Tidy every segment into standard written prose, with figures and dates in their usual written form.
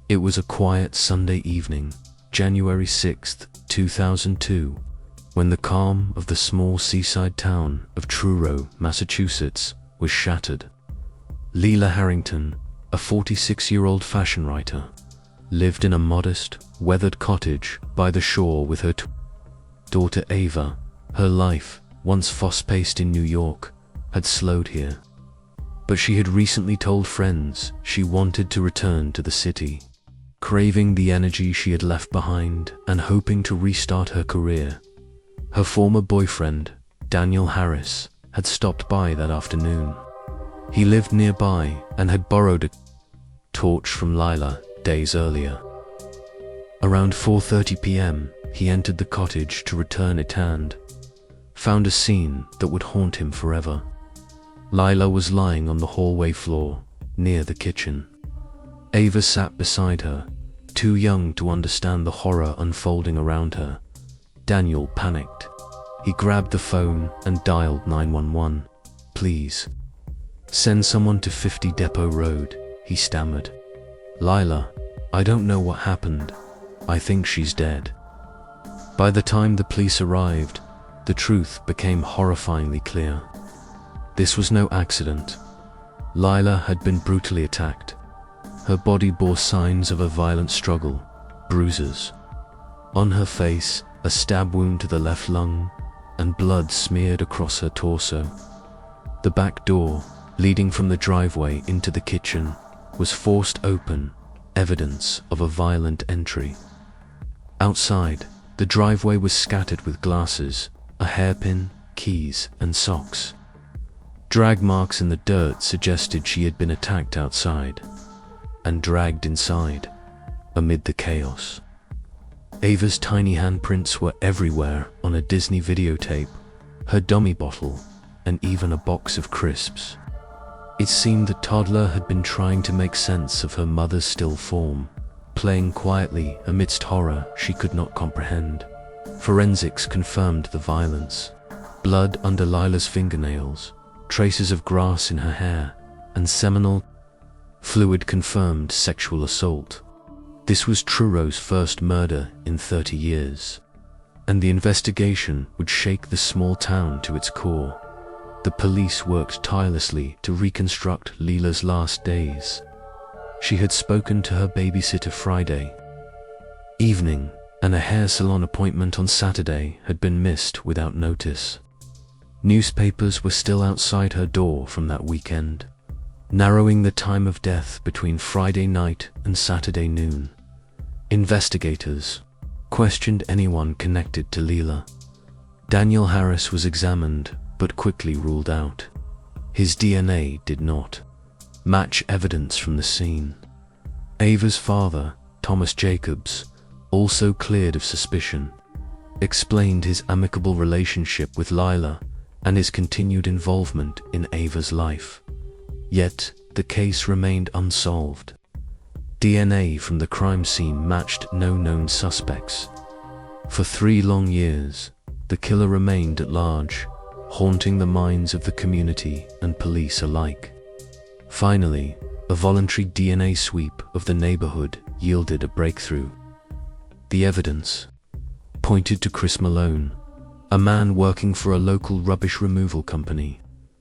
It was a quiet Sunday evening, January 6, 2002, when the calm of the small seaside town of Truro, Massachusetts, was shattered. Lila Harrington, a 46-year-old fashion writer, lived in a modest, weathered cottage by the shore with her daughter Ava. Her life, once fast-paced in New York, had slowed here. But she had recently told friends she wanted to return to the city, craving the energy she had left behind and hoping to restart her career. Her former boyfriend, Daniel Harris, had stopped by that afternoon. He lived nearby and had borrowed a torch from Lila days earlier. Around 4:30 p.m., he entered the cottage to return it and found a scene that would haunt him forever. Lila was lying on the hallway floor, near the kitchen. Ava sat beside her, too young to understand the horror unfolding around her. Daniel panicked. He grabbed the phone and dialed 911. "Please, send someone to 50 Depot Road," he stammered. "Lila, I don't know what happened. I think she's dead." By the time the police arrived, the truth became horrifyingly clear. This was no accident. Lila had been brutally attacked. Her body bore signs of a violent struggle, bruises on her face, a stab wound to the left lung, and blood smeared across her torso. The back door, leading from the driveway into the kitchen, was forced open, evidence of a violent entry. Outside, the driveway was scattered with glasses, a hairpin, keys, and socks. Drag marks in the dirt suggested she had been attacked outside and dragged inside, amid the chaos. Ava's tiny handprints were everywhere on a Disney videotape, her dummy bottle, and even a box of crisps. It seemed the toddler had been trying to make sense of her mother's still form, playing quietly amidst horror she could not comprehend. Forensics confirmed the violence. Blood under Lila's fingernails, traces of grass in her hair, and seminal fluid confirmed sexual assault. This was Truro's first murder in 30 years, and the investigation would shake the small town to its core. The police worked tirelessly to reconstruct Lila's last days. She had spoken to her babysitter Friday evening, and a hair salon appointment on Saturday had been missed without notice. Newspapers were still outside her door from that weekend, narrowing the time of death between Friday night and Saturday noon. Investigators questioned anyone connected to Lila. Daniel Harris was examined, but quickly ruled out. His DNA did not match evidence from the scene. Ava's father, Thomas Jacobs, also cleared of suspicion, explained his amicable relationship with Lila and his continued involvement in Ava's life. Yet, the case remained unsolved. DNA from the crime scene matched no known suspects. For 3 long years, the killer remained at large, haunting the minds of the community and police alike. Finally, a voluntary DNA sweep of the neighborhood yielded a breakthrough. The evidence pointed to Chris Malone, a man working for a local rubbish removal company,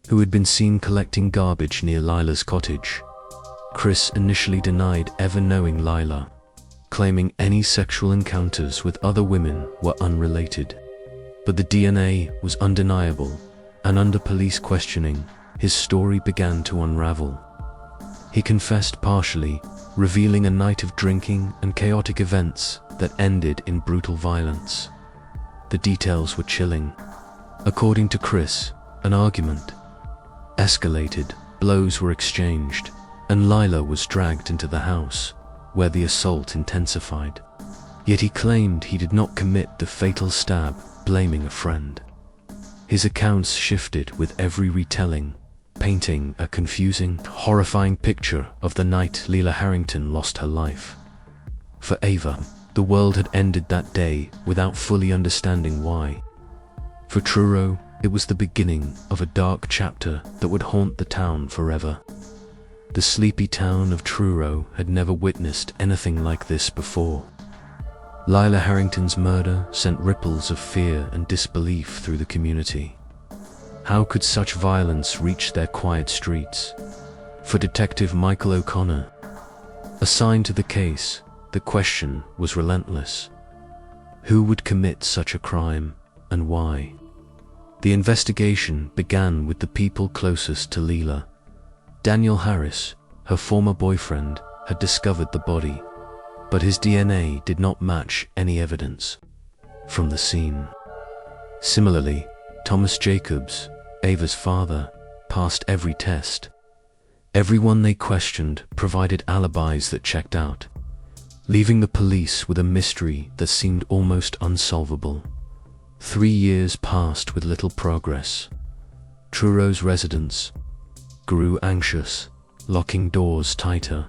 who had been seen collecting garbage near Lila's cottage. Chris initially denied ever knowing Lila, claiming any sexual encounters with other women were unrelated. But the DNA was undeniable, and under police questioning, his story began to unravel. He confessed partially, revealing a night of drinking and chaotic events that ended in brutal violence. The details were chilling. According to Chris, an argument escalated, blows were exchanged, and Lila was dragged into the house, where the assault intensified. Yet he claimed he did not commit the fatal stab, blaming a friend. His accounts shifted with every retelling, painting a confusing, horrifying picture of the night Lila Harrington lost her life. For Ava, the world had ended that day without fully understanding why. For Truro, it was the beginning of a dark chapter that would haunt the town forever. The sleepy town of Truro had never witnessed anything like this before. Lila Harrington's murder sent ripples of fear and disbelief through the community. How could such violence reach their quiet streets? For Detective Michael O'Connor, assigned to the case, the question was relentless. Who would commit such a crime, and why? The investigation began with the people closest to Lila. Daniel Harris, her former boyfriend, had discovered the body, but his DNA did not match any evidence from the scene. Similarly, Thomas Jacobs, Ava's father, passed every test. Everyone they questioned provided alibis that checked out, leaving the police with a mystery that seemed almost unsolvable. 3 years passed with little progress. Truro's residents grew anxious, locking doors tighter,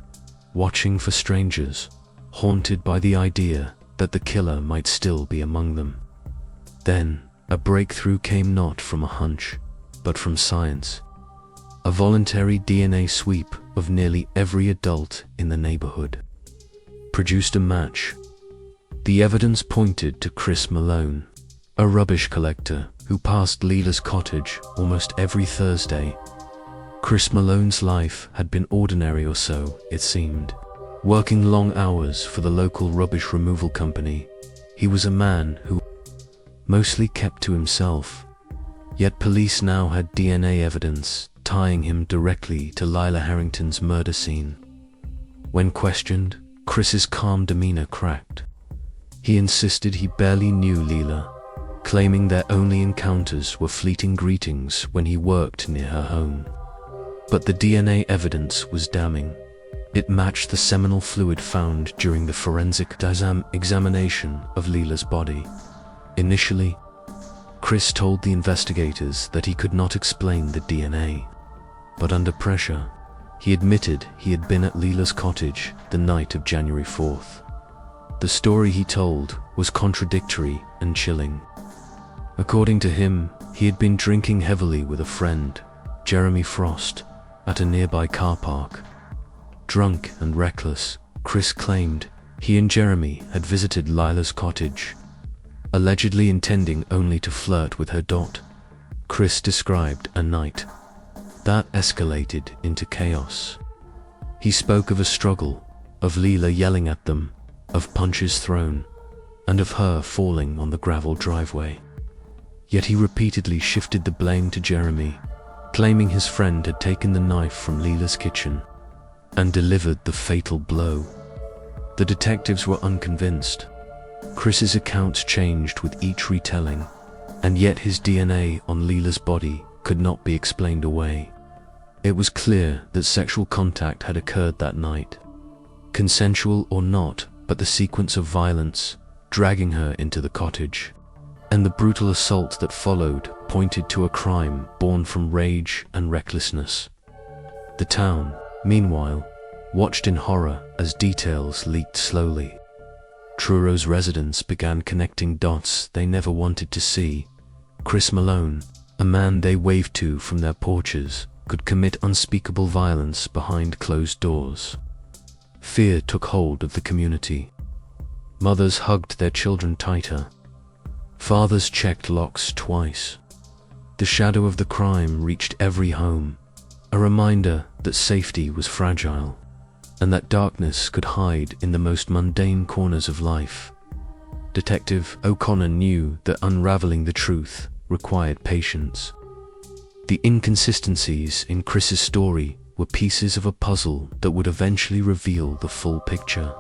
watching for strangers, haunted by the idea that the killer might still be among them. Then, a breakthrough came not from a hunch, but from science. A voluntary DNA sweep of nearly every adult in the neighborhood produced a match. The evidence pointed to Chris Malone, a rubbish collector who passed Lila's cottage almost every Thursday. Chris Malone's life had been ordinary, or so it seemed. Working long hours for the local rubbish removal company, he was a man who mostly kept to himself. Yet police now had DNA evidence tying him directly to Lila Harrington's murder scene. When questioned, Chris's calm demeanor cracked. He insisted he barely knew Lila, claiming their only encounters were fleeting greetings when he worked near her home. But the DNA evidence was damning. It matched the seminal fluid found during the forensic examination of Lila's body. Initially, Chris told the investigators that he could not explain the DNA. But under pressure, he admitted he had been at Lila's cottage the night of January 4th. The story he told was contradictory and chilling. According to him, he had been drinking heavily with a friend, Jeremy Frost, at a nearby car park. Drunk and reckless, Chris claimed he and Jeremy had visited Lila's cottage, allegedly intending only to flirt with her. Chris described a night that escalated into chaos. He spoke of a struggle, of Lila yelling at them, of punches thrown, and of her falling on the gravel driveway. Yet he repeatedly shifted the blame to Jeremy, claiming his friend had taken the knife from Lila's kitchen and delivered the fatal blow. The detectives were unconvinced. Chris's accounts changed with each retelling, and yet his DNA on Lila's body could not be explained away. It was clear that sexual contact had occurred that night, consensual or not, but the sequence of violence, dragging her into the cottage, and the brutal assault that followed pointed to a crime born from rage and recklessness. The town, meanwhile, watched in horror as details leaked slowly. Truro's residents began connecting dots they never wanted to see. Chris Malone, a man they waved to from their porches, could commit unspeakable violence behind closed doors. Fear took hold of the community. Mothers hugged their children tighter. Fathers checked locks twice. The shadow of the crime reached every home, a reminder that safety was fragile, and that darkness could hide in the most mundane corners of life. Detective O'Connor knew that unraveling the truth required patience. The inconsistencies in Chris's story were pieces of a puzzle that would eventually reveal the full picture.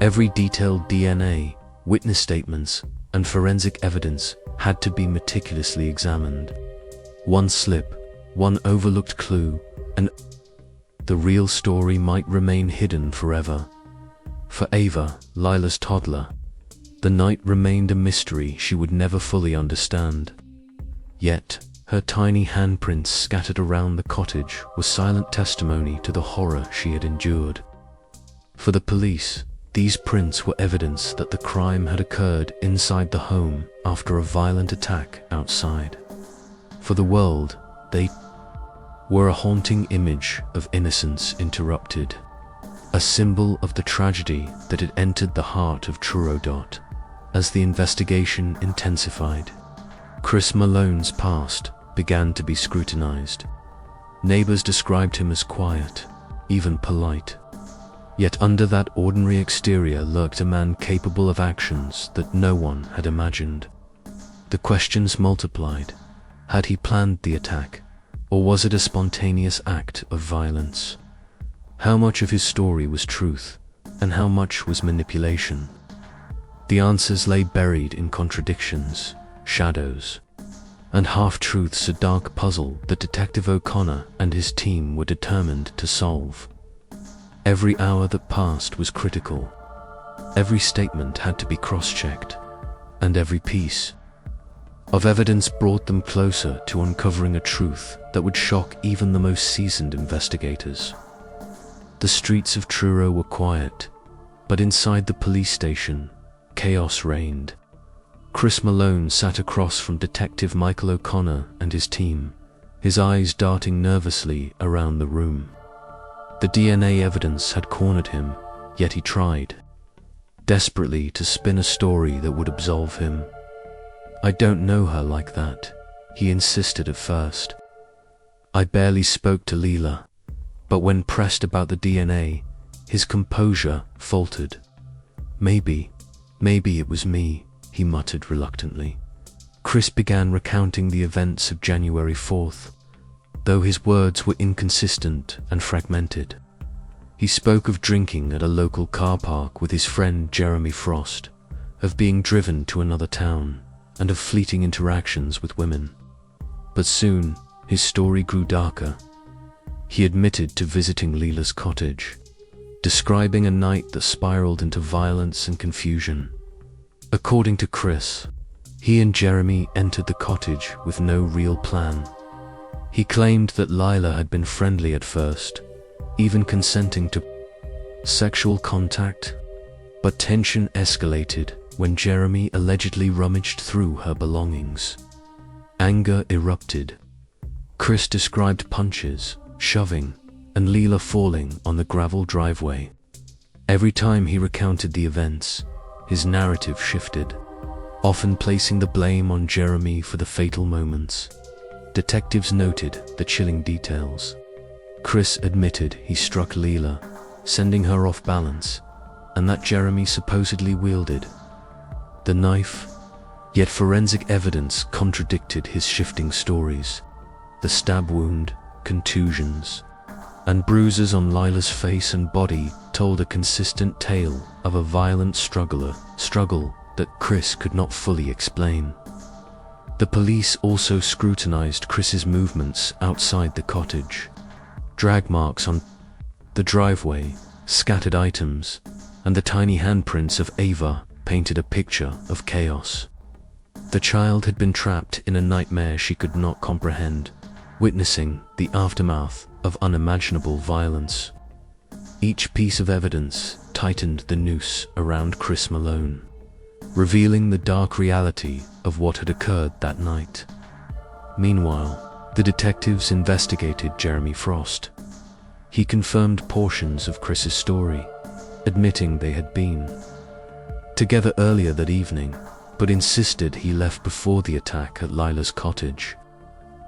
Every detailed DNA, witness statements, and forensic evidence had to be meticulously examined. One slip, one overlooked clue, and the real story might remain hidden forever. For Ava, Lila's toddler, the night remained a mystery she would never fully understand. Yet, her tiny handprints scattered around the cottage were silent testimony to the horror she had endured. For the police, these prints were evidence that the crime had occurred inside the home after a violent attack outside. For the world, they were a haunting image of innocence interrupted, a symbol of the tragedy that had entered the heart of Truro. As the investigation intensified, Chris Malone's past began to be scrutinized. Neighbors described him as quiet, even polite. Yet under that ordinary exterior lurked a man capable of actions that no one had imagined. The questions multiplied. Had he planned the attack, or was it a spontaneous act of violence? How much of his story was truth, and how much was manipulation? The answers lay buried in contradictions, shadows, and half-truths, a dark puzzle that Detective O'Connor and his team were determined to solve. Every hour that passed was critical. Every statement had to be cross-checked, and every piece of evidence brought them closer to uncovering a truth that would shock even the most seasoned investigators. The streets of Truro were quiet, but inside the police station, chaos reigned. Chris Malone sat across from Detective Michael O'Connor and his team, his eyes darting nervously around the room. The DNA evidence had cornered him, yet he tried, desperately, to spin a story that would absolve him. "I don't know her like that," he insisted at first. "I barely spoke to Lila," but when pressed about the DNA, his composure faltered. Maybe it was me," he muttered reluctantly. Chris began recounting the events of January 4th, though his words were inconsistent and fragmented. He spoke of drinking at a local car park with his friend Jeremy Frost, of being driven to another town, and of fleeting interactions with women. But soon, his story grew darker. He admitted to visiting Lila's cottage, describing a night that spiraled into violence and confusion. According to Chris, he and Jeremy entered the cottage with no real plan. He claimed that Lila had been friendly at first, even consenting to sexual contact, but tension escalated when Jeremy allegedly rummaged through her belongings. Anger erupted. Chris described punches, shoving, and Lila falling on the gravel driveway. Every time he recounted the events, his narrative shifted, often placing the blame on Jeremy for the fatal moments. Detectives noted the chilling details. Chris admitted he struck Lila, sending her off balance, and that Jeremy supposedly wielded the knife. Yet forensic evidence contradicted his shifting stories. The stab wound, contusions, and bruises on Lila's face and body told a consistent tale of a violent struggle that Chris could not fully explain. The police also scrutinized Chris's movements outside the cottage. Drag marks on the driveway, scattered items, and the tiny handprints of Ava painted a picture of chaos. The child had been trapped in a nightmare she could not comprehend, witnessing the aftermath of unimaginable violence. Each piece of evidence tightened the noose around Chris Malone, revealing the dark reality of what had occurred that night. Meanwhile, the detectives investigated Jeremy Frost. He confirmed portions of Chris's story, admitting they had been together earlier that evening, but insisted he left before the attack at Lila's cottage.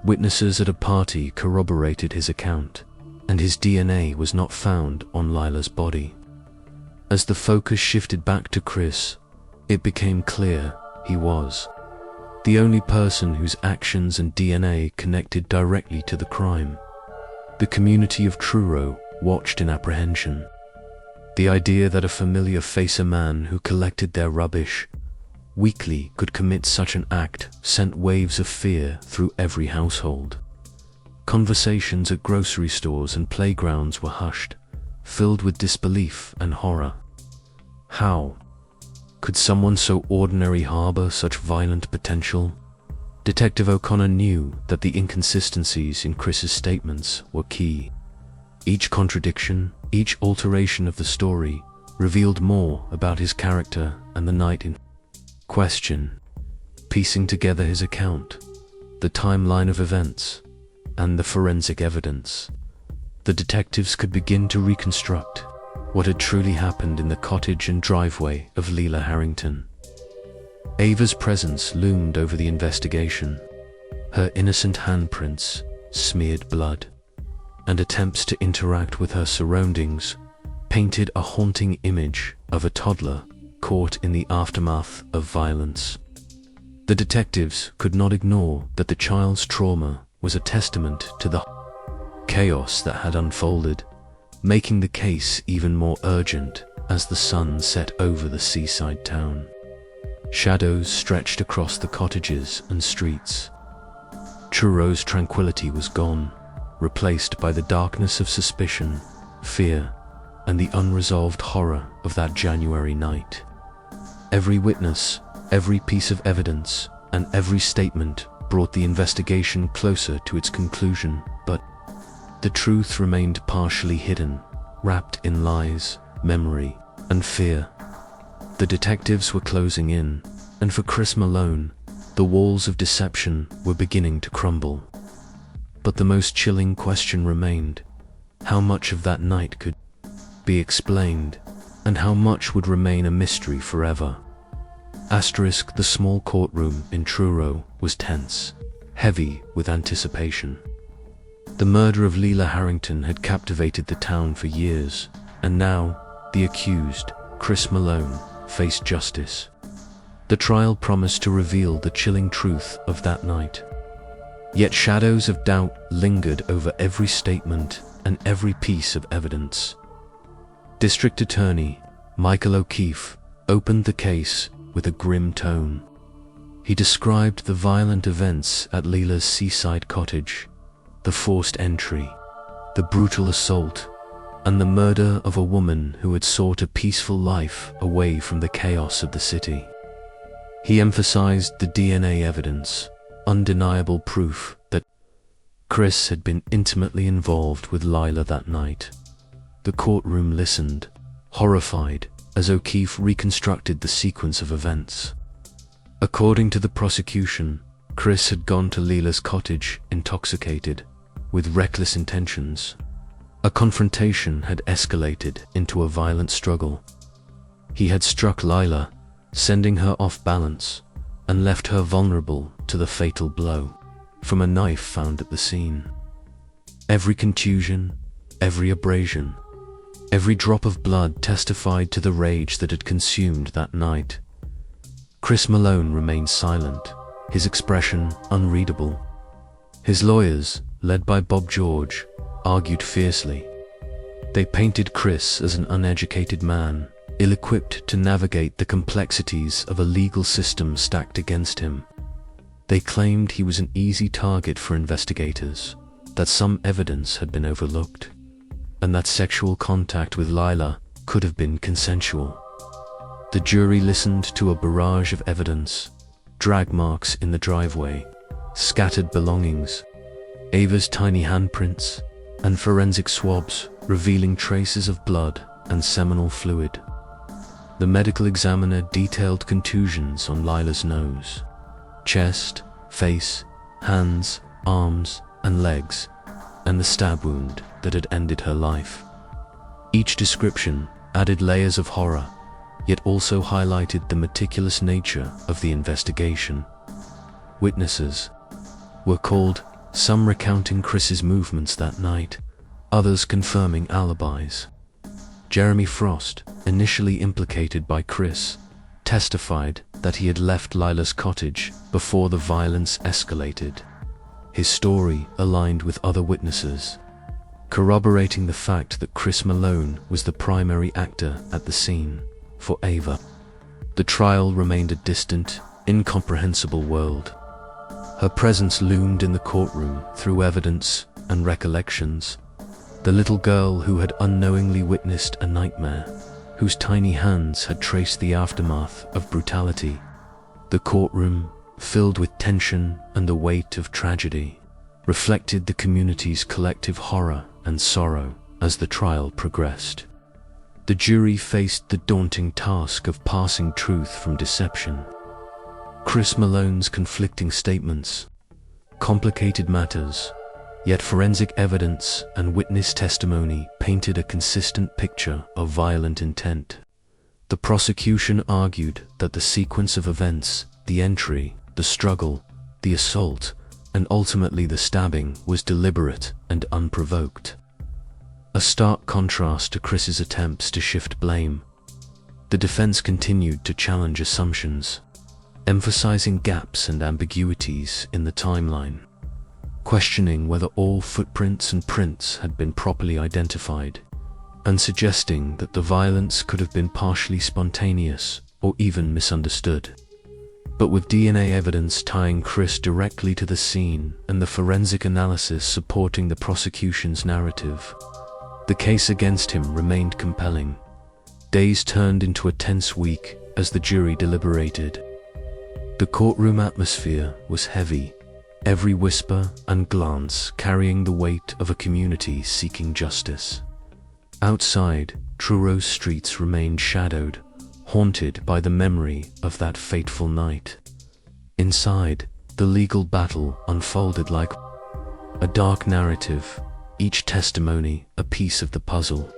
Witnesses at a party corroborated his account, and his DNA was not found on Lila's body. As the focus shifted back to Chris, it became clear he was the only person whose actions and DNA connected directly to the crime. The community of Truro watched in apprehension. The idea that a familiar face, a man who collected their rubbish weekly, could commit such an act sent waves of fear through every household. Conversations at grocery stores and playgrounds were hushed, filled with disbelief and horror. How could someone so ordinary harbor such violent potential? Detective O'Connor knew that the inconsistencies in Chris's statements were key. Each contradiction, each alteration of the story revealed more about his character and the night in question. Piecing together his account, the timeline of events, and the forensic evidence, the detectives could begin to reconstruct what had truly happened in the cottage and driveway of Lila Harrington. Ava's presence loomed over the investigation, her innocent handprints, smeared blood, and attempts to interact with her surroundings painted a haunting image of a toddler caught in the aftermath of violence. The detectives could not ignore that the child's trauma was a testament to the chaos that had unfolded, making the case even more urgent as the sun set over the seaside town. Shadows stretched across the cottages and streets. Truro's tranquility was gone, replaced by the darkness of suspicion, fear, and the unresolved horror of that January night. Every witness, every piece of evidence, and every statement brought the investigation closer to its conclusion, but the truth remained partially hidden, wrapped in lies, memory, and fear. The detectives were closing in, and for Chris Malone, the walls of deception were beginning to crumble. But the most chilling question remained: how much of that night could be explained, and how much would remain a mystery forever? The small courtroom in Truro was tense, heavy with anticipation. The murder of Lila Harrington had captivated the town for years, and now the accused, Chris Malone, faced justice. The trial promised to reveal the chilling truth of that night. Yet shadows of doubt lingered over every statement and every piece of evidence. District Attorney Michael O'Keefe opened the case with a grim tone. He described the violent events at Lila's seaside cottage, the forced entry, the brutal assault, and the murder of a woman who had sought a peaceful life away from the chaos of the city. He emphasized the DNA evidence, undeniable proof that Chris had been intimately involved with Lila that night. The courtroom listened, horrified, as O'Keefe reconstructed the sequence of events. According to the prosecution, Chris had gone to Lila's cottage intoxicated, with reckless intentions. A confrontation had escalated into a violent struggle. He had struck Lila, sending her off balance, and left her vulnerable to the fatal blow from a knife found at the scene. Every contusion, every abrasion, every drop of blood testified to the rage that had consumed that night. Chris Malone remained silent, his expression unreadable. His lawyers, led by Bob George, argued fiercely. They painted Chris as an uneducated man, ill-equipped to navigate the complexities of a legal system stacked against him. They claimed he was an easy target for investigators, that some evidence had been overlooked, and that sexual contact with Lila could have been consensual. The jury listened to a barrage of evidence: drag marks in the driveway, scattered belongings, Ava's tiny handprints, and forensic swabs revealing traces of blood and seminal fluid. The medical examiner detailed contusions on Lila's nose, chest, face, hands, arms, and legs, and the stab wound that had ended her life. Each description added layers of horror, yet also highlighted the meticulous nature of the investigation. Witnesses were called, some recounting Chris's movements that night, others confirming alibis. Jeremy Frost, initially implicated by Chris, testified that he had left Lila's cottage before the violence escalated. His story aligned with other witnesses, corroborating the fact that Chris Malone was the primary actor at the scene. For Ava, the trial remained a distant, incomprehensible world. Her presence loomed in the courtroom through evidence and recollections. The little girl who had unknowingly witnessed a nightmare, whose tiny hands had traced the aftermath of brutality. The courtroom, filled with tension and the weight of tragedy, reflected the community's collective horror and sorrow as the trial progressed. The jury faced the daunting task of parsing truth from deception. Chris Malone's conflicting statements, complicated matters, Yet forensic evidence and witness testimony painted a consistent picture of violent intent. The prosecution argued that the sequence of events, the entry, the struggle, the assault, and ultimately the stabbing was deliberate and unprovoked. A stark contrast to Chris's attempts to shift blame. The defense continued to challenge assumptions, emphasizing gaps and ambiguities in the timeline, questioning whether all footprints and prints had been properly identified, and suggesting that the violence could have been partially spontaneous or even misunderstood. But with DNA evidence tying Chris directly to the scene and the forensic analysis supporting the prosecution's narrative, the case against him remained compelling. Days turned into a tense week as the jury deliberated. The courtroom atmosphere was heavy, every whisper and glance carrying the weight of a community seeking justice. Outside, Truro's streets remained shadowed, haunted by the memory of that fateful night. Inside, the legal battle unfolded like a dark narrative, each testimony a piece of the puzzle,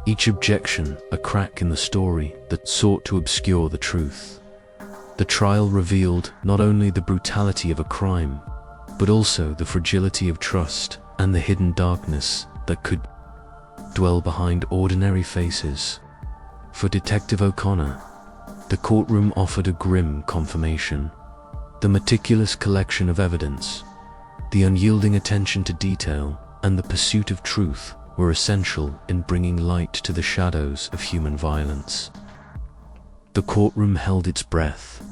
each objection a crack in the story that sought to obscure the truth. The trial revealed not only the brutality of a crime, but also the fragility of trust and the hidden darkness that could dwell behind ordinary faces. For Detective O'Connor, the courtroom offered a grim confirmation. The meticulous collection of evidence, the unyielding attention to detail, and the pursuit of truth were essential in bringing light to the shadows of human violence. The courtroom held its breath.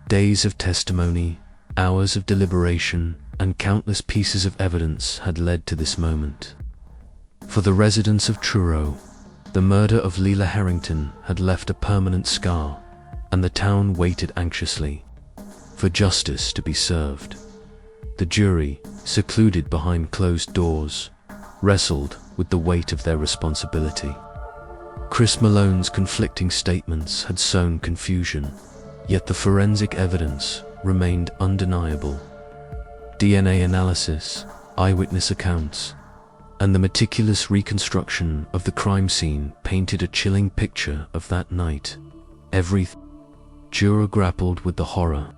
Days of testimony, hours of deliberation, and countless pieces of evidence had led to this moment. For the residents of Truro, the murder of Lila Harrington had left a permanent scar, and the town waited anxiously for justice to be served. The jury, secluded behind closed doors, wrestled with the weight of their responsibility. Chris Malone's conflicting statements had sown confusion, yet the forensic evidence remained undeniable. DNA analysis, eyewitness accounts, and the meticulous reconstruction of the crime scene painted a chilling picture of that night. Every juror grappled with the horror,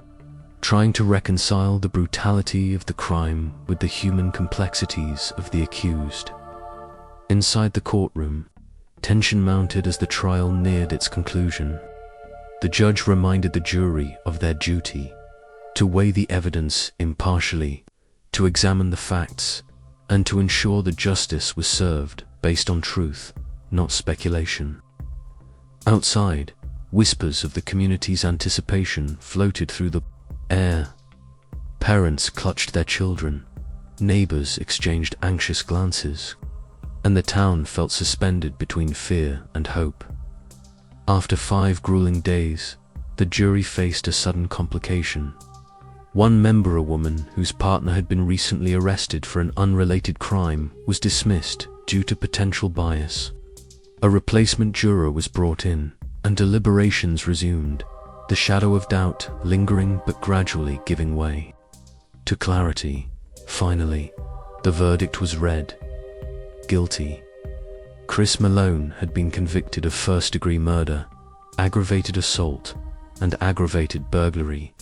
trying to reconcile the brutality of the crime with the human complexities of the accused. Inside the courtroom, tension mounted as the trial neared its conclusion. The judge reminded the jury of their duty to weigh the evidence impartially, to examine the facts, and to ensure that justice was served based on truth, not speculation. Outside, whispers of the community's anticipation floated through the air. Parents clutched their children, neighbors exchanged anxious glances, and the town felt suspended between fear and hope. After 5 grueling days, the jury faced a sudden complication. One member, a woman whose partner had been recently arrested for an unrelated crime, was dismissed due to potential bias. A replacement juror was brought in, and deliberations resumed, the shadow of doubt lingering but gradually giving way to clarity. Finally, the verdict was read. Guilty. Chris Malone had been convicted of first-degree murder, aggravated assault, and aggravated burglary.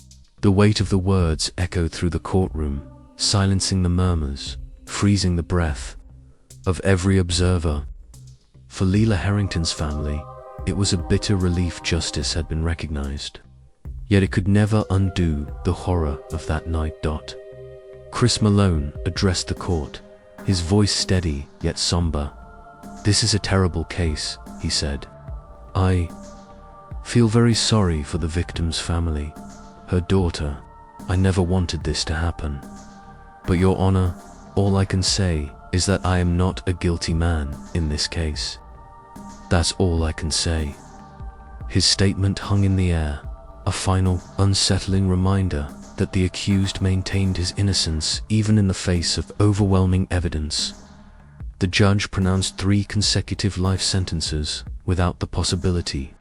The weight of the words echoed through the courtroom, silencing the murmurs, freezing the breath of every observer. For Lila Harrington's family, it was a bitter relief justice had been recognized. Yet it could never undo the horror of that night. Chris Malone addressed the court, his voice steady yet somber. "This is a terrible case," he said. "I feel very sorry for the victim's family, her daughter. I never wanted this to happen. But Your Honor, all I can say is that I am not a guilty man in this case. That's all I can say." His statement hung in the air, a final, unsettling reminder that the accused maintained his innocence even in the face of overwhelming evidence. The judge pronounced 3 consecutive life sentences without the possibility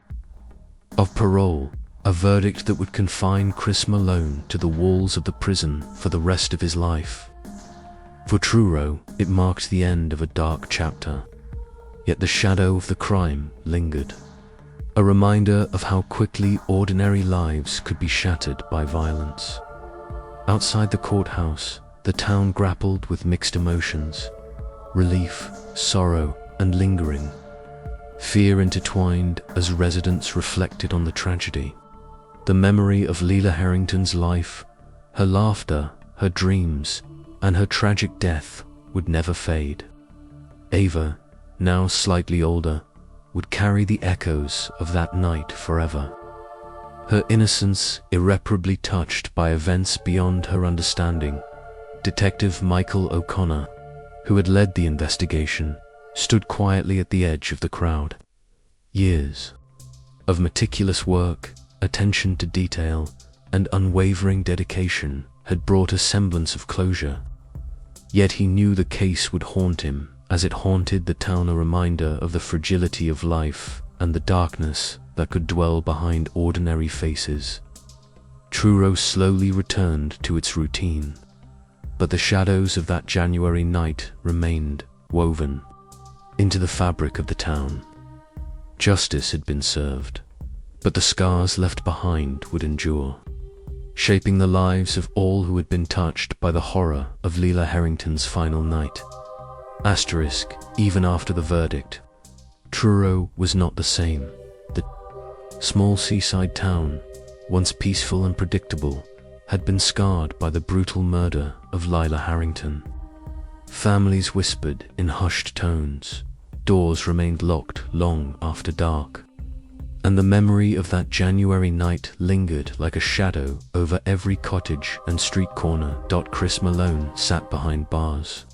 of parole, a verdict that would confine Chris Malone to the walls of the prison for the rest of his life. For Truro, it marked the end of a dark chapter, yet the shadow of the crime lingered, a reminder of how quickly ordinary lives could be shattered by violence. Outside the courthouse, the town grappled with mixed emotions: relief, sorrow, and lingering. Fear intertwined as residents reflected on the tragedy. The memory of Lila Harrington's life, her laughter, her dreams, and her tragic death would never fade. Ava, now slightly older, would carry the echoes of that night forever. Her innocence irreparably touched by events beyond her understanding. Detective Michael O'Connor, who had led the investigation, stood quietly at the edge of the crowd. Years of meticulous work, attention to detail, and unwavering dedication had brought a semblance of closure. Yet he knew the case would haunt him, as it haunted the town, a reminder of the fragility of life and the darkness that could dwell behind ordinary faces. Truro slowly returned to its routine, but the shadows of that January night remained woven into the fabric of the town. Justice had been served, but the scars left behind would endure, shaping the lives of all who had been touched by the horror of Lila Harrington's final night. Asterisk, even after the verdict, Truro was not the same. The small seaside town, once peaceful and predictable, had been scarred by the brutal murder of Lila Harrington. Families whispered in hushed tones, doors remained locked long after dark, and the memory of that January night lingered like a shadow over every cottage and street corner. Chris Malone sat behind bars,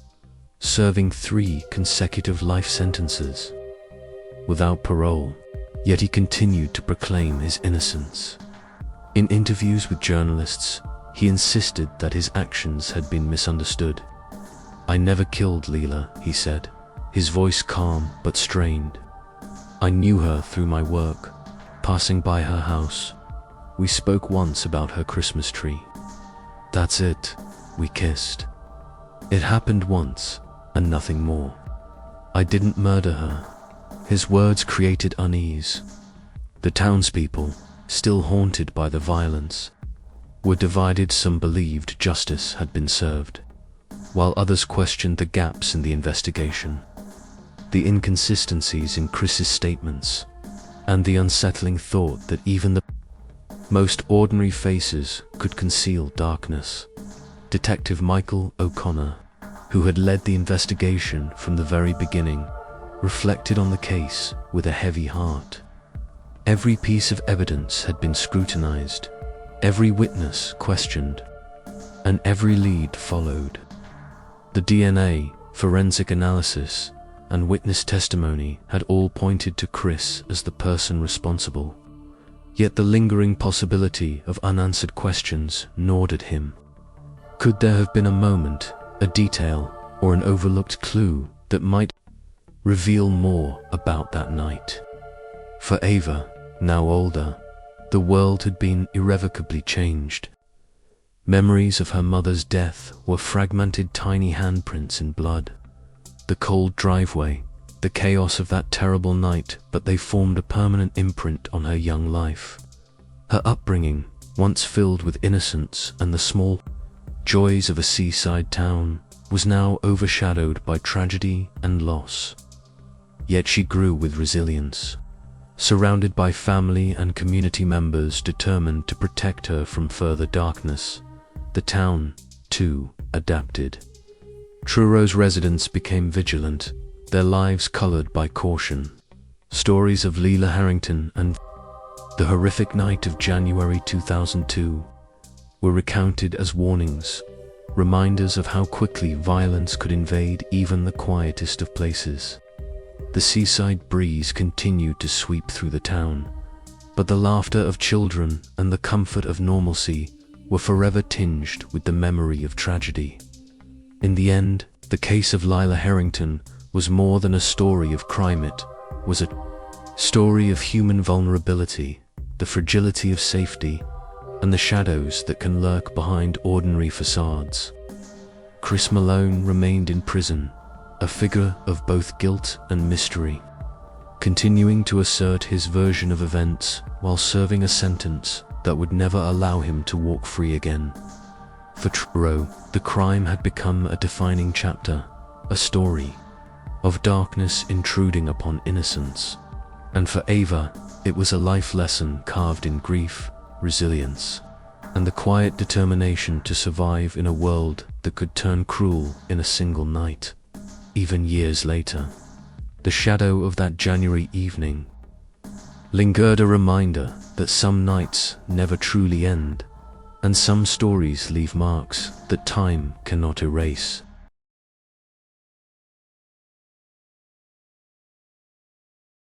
serving 3 consecutive life sentences, without parole, yet he continued to proclaim his innocence. In interviews with journalists, he insisted that his actions had been misunderstood. "I never killed Lila," he said, his voice calm but strained. "I knew her through my work, passing by her house. We spoke once about her Christmas tree. That's it, we kissed. It happened once, and nothing more. I didn't murder her." His words created unease. The townspeople, still haunted by the violence, were divided. Some believed justice had been served, while others questioned the gaps in the investigation, the inconsistencies in Chris's statements, and the unsettling thought that even the most ordinary faces could conceal darkness. Detective Michael O'Connor, who had led the investigation from the very beginning, reflected on the case with a heavy heart. Every piece of evidence had been scrutinized, every witness questioned, and every lead followed. The DNA, forensic analysis, and witness testimony had all pointed to Chris as the person responsible. Yet the lingering possibility of unanswered questions gnawed at him. Could there have been a moment, a detail, or an overlooked clue that might reveal more about that night? For Ava, now older, the world had been irrevocably changed. Memories of her mother's death were fragmented tiny handprints in blood. The cold driveway, the chaos of that terrible night, but they formed a permanent imprint on her young life. Her upbringing, once filled with innocence and the small joys of a seaside town, was now overshadowed by tragedy and loss. Yet she grew with resilience, surrounded by family and community members determined to protect her from further darkness. The town, too, adapted. Truro's residents became vigilant, their lives colored by caution. Stories of Lila Harrington and the horrific night of January 2002 were recounted as warnings, reminders of how quickly violence could invade even the quietest of places. The seaside breeze continued to sweep through the town, but the laughter of children and the comfort of normalcy were forever tinged with the memory of tragedy. In the end, the case of Lila Harrington was more than a story of crime. It was a story of human vulnerability, the fragility of safety, and the shadows that can lurk behind ordinary facades. Chris Malone remained in prison, a figure of both guilt and mystery, continuing to assert his version of events while serving a sentence that would never allow him to walk free again. For Truro, the crime had become a defining chapter, a story of darkness intruding upon innocence. And for Ava, it was a life lesson carved in grief, resilience, and the quiet determination to survive in a world that could turn cruel in a single night. Even years later, the shadow of that January evening lingered, a reminder that some nights never truly end, and some stories leave marks that time cannot erase.